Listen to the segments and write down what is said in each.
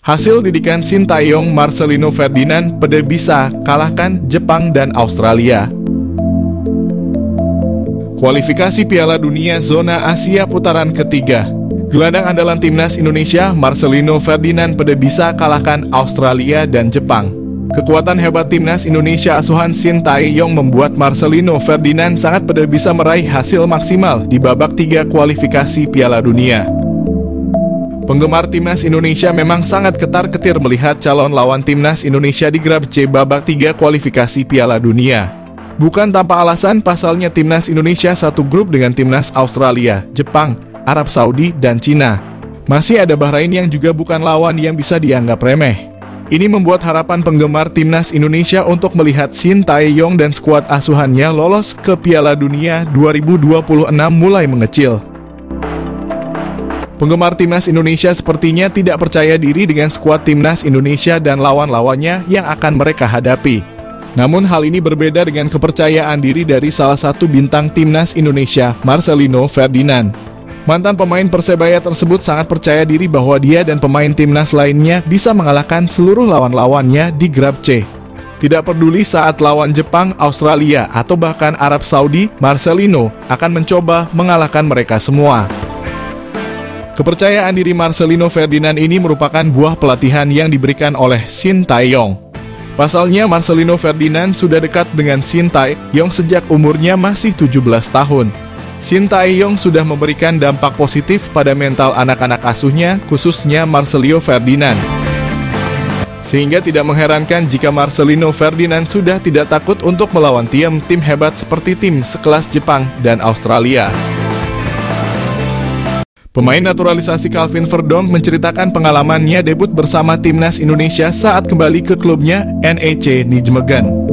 Hasil didikan Sintayong, Marcelino Ferdinand pada bisa kalahkan Jepang dan Australia. Kualifikasi Piala Dunia Zona Asia putaran ketiga. Gelandang andalan timnas Indonesia, Marcelino Ferdinand pada bisa kalahkan Australia dan Jepang. Kekuatan hebat timnas Indonesia asuhan Sintayong membuat Marcelino Ferdinand sangat pada bisa meraih hasil maksimal di babak 3 kualifikasi Piala Dunia. Penggemar timnas Indonesia memang sangat ketar-ketir melihat calon lawan timnas Indonesia di grup C babak 3 kualifikasi Piala Dunia. Bukan tanpa alasan, pasalnya timnas Indonesia satu grup dengan timnas Australia, Jepang, Arab Saudi, dan Cina. Masih ada Bahrain yang juga bukan lawan yang bisa dianggap remeh. Ini membuat harapan penggemar timnas Indonesia untuk melihat Sintayong dan skuad asuhannya lolos ke Piala Dunia 2026 mulai mengecil. Penggemar timnas Indonesia sepertinya tidak percaya diri dengan skuad timnas Indonesia dan lawan-lawannya yang akan mereka hadapi. Namun hal ini berbeda dengan kepercayaan diri dari salah satu bintang timnas Indonesia, Marcelino Ferdinand. Mantan pemain Persebaya tersebut sangat percaya diri bahwa dia dan pemain timnas lainnya bisa mengalahkan seluruh lawan-lawannya di grup C. Tidak peduli saat lawan Jepang, Australia, atau bahkan Arab Saudi, Marcelino akan mencoba mengalahkan mereka semua. Kepercayaan diri Marcelino Ferdinand ini merupakan buah pelatihan yang diberikan oleh Sintayong. Pasalnya, Marcelino Ferdinand sudah dekat dengan Sintayong sejak umurnya masih 17 tahun. Sintayong sudah memberikan dampak positif pada mental anak-anak asuhnya, khususnya Marcelino Ferdinand. Sehingga tidak mengherankan jika Marcelino Ferdinand sudah tidak takut untuk melawan tim hebat seperti tim sekelas Jepang dan Australia. Pemain naturalisasi Calvin Verdonk menceritakan pengalamannya debut bersama timnas Indonesia saat kembali ke klubnya NEC Nijmegen.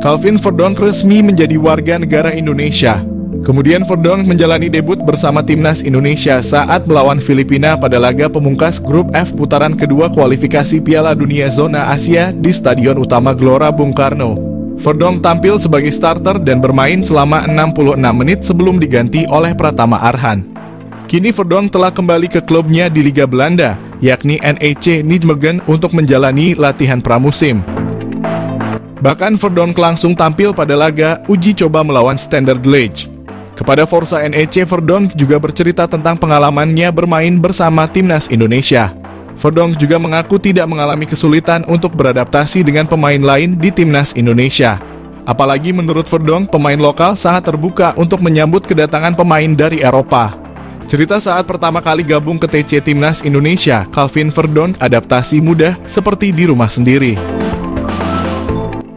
Calvin Verdonk resmi menjadi warga negara Indonesia. Kemudian Verdonk menjalani debut bersama timnas Indonesia saat melawan Filipina pada laga pemungkas grup F putaran kedua kualifikasi Piala Dunia Zona Asia di Stadion Utama Gelora Bung Karno. Verdonk tampil sebagai starter dan bermain selama 66 menit sebelum diganti oleh Pratama Arhan. Kini Verdonk telah kembali ke klubnya di Liga Belanda, yakni NEC Nijmegen untuk menjalani latihan pramusim. Bahkan Verdonk langsung tampil pada laga uji coba melawan Standard Liège. Kepada Forza NEC, Verdonk juga bercerita tentang pengalamannya bermain bersama timnas Indonesia. Verdonk juga mengaku tidak mengalami kesulitan untuk beradaptasi dengan pemain lain di timnas Indonesia. Apalagi menurut Verdonk, pemain lokal sangat terbuka untuk menyambut kedatangan pemain dari Eropa. Cerita saat pertama kali gabung ke TC Timnas Indonesia, Calvin Verdonk adaptasi mudah seperti di rumah sendiri.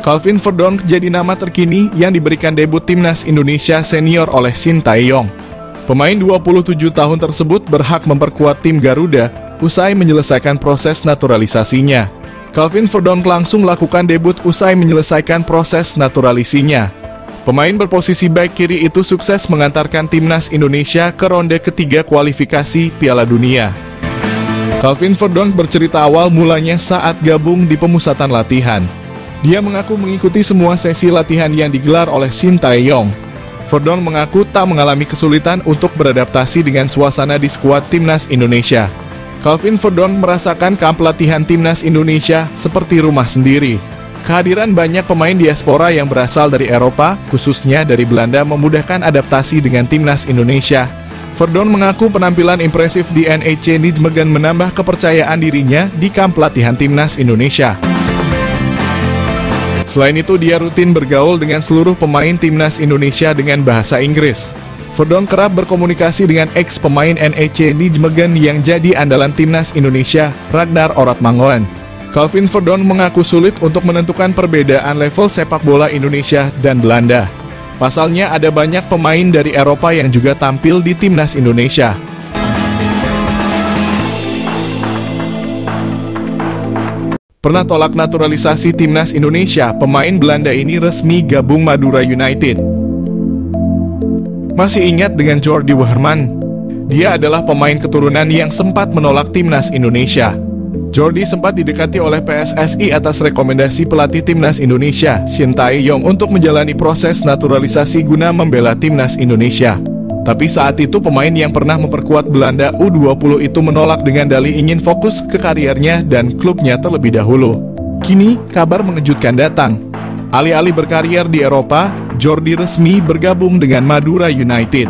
Calvin Verdonk jadi nama terkini yang diberikan debut timnas Indonesia senior oleh Sintayong. Pemain 27 tahun tersebut berhak memperkuat tim Garuda usai menyelesaikan proses naturalisasinya. Calvin Verdonk langsung melakukan debut usai menyelesaikan proses naturalisasinya. Pemain berposisi back kiri itu sukses mengantarkan timnas Indonesia ke ronde ketiga kualifikasi Piala Dunia. Calvin Verdonk bercerita awal mulanya saat gabung di pemusatan latihan. Dia mengaku mengikuti semua sesi latihan yang digelar oleh Sintayong. Verdonk mengaku tak mengalami kesulitan untuk beradaptasi dengan suasana di skuad timnas Indonesia. Calvin Verdonk merasakan kamp latihan timnas Indonesia seperti rumah sendiri. Kehadiran banyak pemain diaspora yang berasal dari Eropa, khususnya dari Belanda, memudahkan adaptasi dengan timnas Indonesia. Verdonk mengaku penampilan impresif di NEC Nijmegen menambah kepercayaan dirinya di kamp latihan timnas Indonesia. Selain itu, dia rutin bergaul dengan seluruh pemain timnas Indonesia dengan bahasa Inggris. Verdonk kerap berkomunikasi dengan ex-pemain NEC Nijmegen yang jadi andalan timnas Indonesia, Ragnar Oratmangoen. Calvin Verdonk mengaku sulit untuk menentukan perbedaan level sepak bola Indonesia dan Belanda. Pasalnya ada banyak pemain dari Eropa yang juga tampil di timnas Indonesia. Pernah tolak naturalisasi timnas Indonesia, pemain Belanda ini resmi gabung Madura United. Masih ingat dengan Jordi Weerman? Dia adalah pemain keturunan yang sempat menolak timnas Indonesia. Jordi sempat didekati oleh PSSI atas rekomendasi pelatih timnas Indonesia, Sintayong, untuk menjalani proses naturalisasi guna membela timnas Indonesia. Tapi saat itu pemain yang pernah memperkuat Belanda U20 itu menolak dengan dalih ingin fokus ke kariernya dan klubnya terlebih dahulu. Kini, kabar mengejutkan datang. Alih-alih berkarier di Eropa, Jordi resmi bergabung dengan Madura United.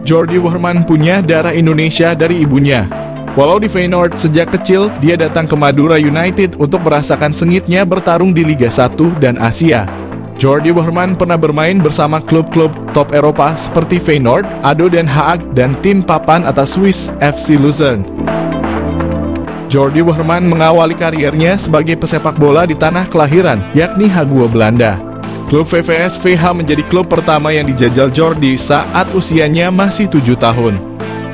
Jordi Wehrmann punya darah Indonesia dari ibunya. Walau di Feyenoord sejak kecil, dia datang ke Madura United untuk merasakan sengitnya bertarung di Liga 1 dan Asia. Jordi Wehrmann pernah bermain bersama klub-klub top Eropa seperti Feyenoord, ADO Den Haag, dan tim papan atas Swiss FC Luzern. Jordi Wehrmann mengawali kariernya sebagai pesepak bola di tanah kelahiran, yakni Hague, Belanda. Klub VVS VH menjadi klub pertama yang dijajal Jordi saat usianya masih 7 tahun.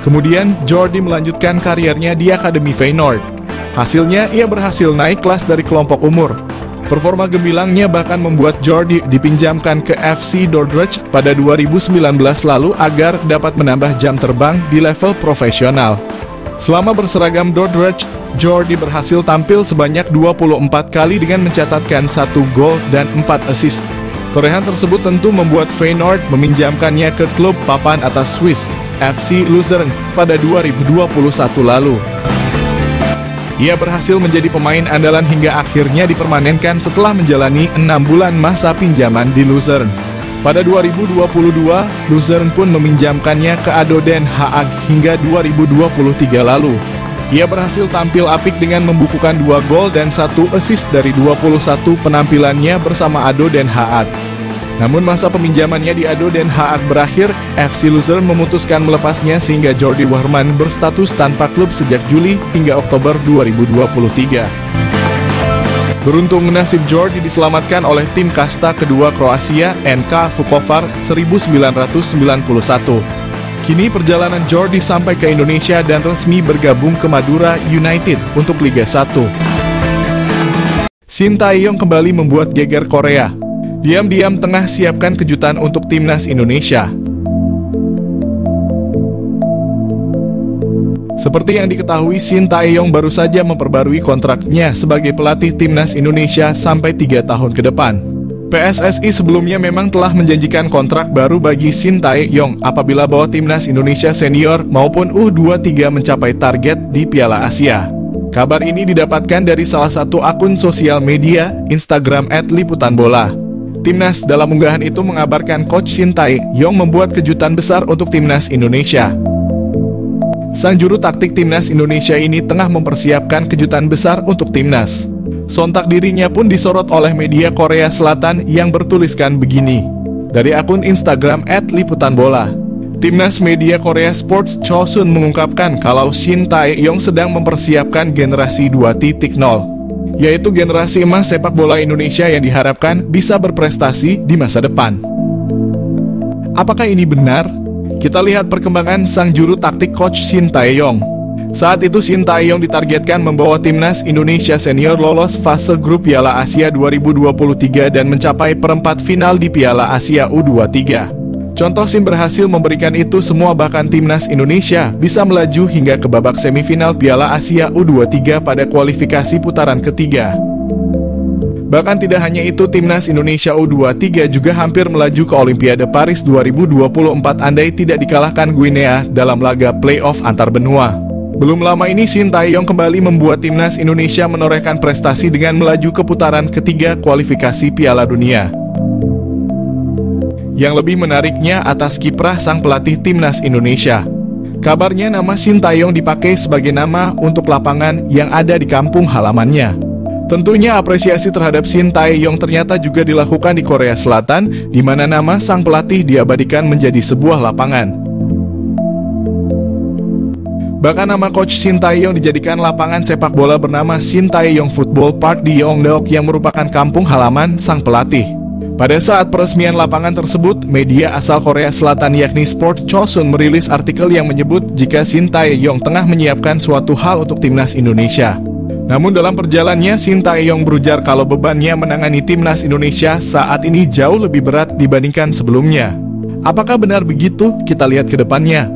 Kemudian, Jordi melanjutkan kariernya di Akademi Feyenoord. Hasilnya, ia berhasil naik kelas dari kelompok umur. Performa gembilangnya bahkan membuat Jordi dipinjamkan ke FC Dordrecht pada 2019 lalu agar dapat menambah jam terbang di level profesional. Selama berseragam Dordrecht, Jordi berhasil tampil sebanyak 24 kali dengan mencatatkan 1 gol dan 4 assist. Torehan tersebut tentu membuat Feyenoord meminjamkannya ke klub papan atas Swiss, FC Luzern, pada 2021 lalu. Ia berhasil menjadi pemain andalan hingga akhirnya dipermanenkan setelah menjalani 6 bulan masa pinjaman di Luzern. Pada 2022, Luzern pun meminjamkannya ke ADO Den Haag hingga 2023 lalu. Ia berhasil tampil apik dengan membukukan 2 gol dan 1 assist dari 21 penampilannya bersama ADO Den Haag. Namun masa peminjamannya di ADO Den Haag berakhir, FC Luzern memutuskan melepasnya sehingga Jordi Wehrmann berstatus tanpa klub sejak Juli hingga Oktober 2023. Beruntung nasib Jordi diselamatkan oleh tim kasta kedua Kroasia, NK Vukovar 1991. Kini perjalanan Jordi sampai ke Indonesia dan resmi bergabung ke Madura United untuk Liga 1. Shin Tae-yong kembali membuat geger Korea. Diam-diam tengah siapkan kejutan untuk timnas Indonesia. Seperti yang diketahui, Shin Tae-yong baru saja memperbarui kontraknya sebagai pelatih timnas Indonesia sampai 3 tahun ke depan. PSSI sebelumnya memang telah menjanjikan kontrak baru bagi Shin Tae-yong apabila bawa timnas Indonesia senior maupun U23 mencapai target di Piala Asia. Kabar ini didapatkan dari salah satu akun sosial media Instagram @liputanbola. Timnas dalam unggahan itu mengabarkan Coach Shin Tae-yong membuat kejutan besar untuk timnas Indonesia. Sang juru taktik timnas Indonesia ini tengah mempersiapkan kejutan besar untuk timnas. Sontak dirinya pun disorot oleh media Korea Selatan yang bertuliskan begini. Dari akun Instagram @liputanbola. Timnas media Korea Sports Chosun mengungkapkan kalau Shin Tae-yong sedang mempersiapkan generasi 2.0, yaitu generasi emas sepak bola Indonesia yang diharapkan bisa berprestasi di masa depan. Apakah ini benar? Kita lihat perkembangan sang juru taktik Coach Shin Tae-yong. Saat itu Shin Tae-yong ditargetkan membawa timnas Indonesia senior lolos fase grup Piala Asia 2023 dan mencapai perempat final di Piala Asia U23. Contoh Shin berhasil memberikan itu semua, bahkan timnas Indonesia bisa melaju hingga ke babak semifinal Piala Asia U23 pada kualifikasi putaran ketiga. Bahkan tidak hanya itu, timnas Indonesia U23 juga hampir melaju ke Olimpiade Paris 2024 andai tidak dikalahkan Guinea dalam laga playoff antar benua. Belum lama ini Shin Tae-yong kembali membuat timnas Indonesia menorehkan prestasi dengan melaju ke putaran ketiga kualifikasi Piala Dunia. Yang lebih menariknya atas kiprah sang pelatih timnas Indonesia. Kabarnya nama Shin Tae-yong dipakai sebagai nama untuk lapangan yang ada di kampung halamannya. Tentunya apresiasi terhadap Shin Tae-yong ternyata juga dilakukan di Korea Selatan, di mana nama sang pelatih diabadikan menjadi sebuah lapangan. Bahkan nama Coach Shin Tae-yong dijadikan lapangan sepak bola bernama Shin Tae-yong Football Park di Yeongdeok yang merupakan kampung halaman sang pelatih. Pada saat peresmian lapangan tersebut, media asal Korea Selatan yakni Sport Chosun merilis artikel yang menyebut jika Shin Tae-yong tengah menyiapkan suatu hal untuk timnas Indonesia. Namun dalam perjalanannya, Shin Tae-yong berujar kalau bebannya menangani timnas Indonesia saat ini jauh lebih berat dibandingkan sebelumnya. Apakah benar begitu? Kita lihat ke depannya.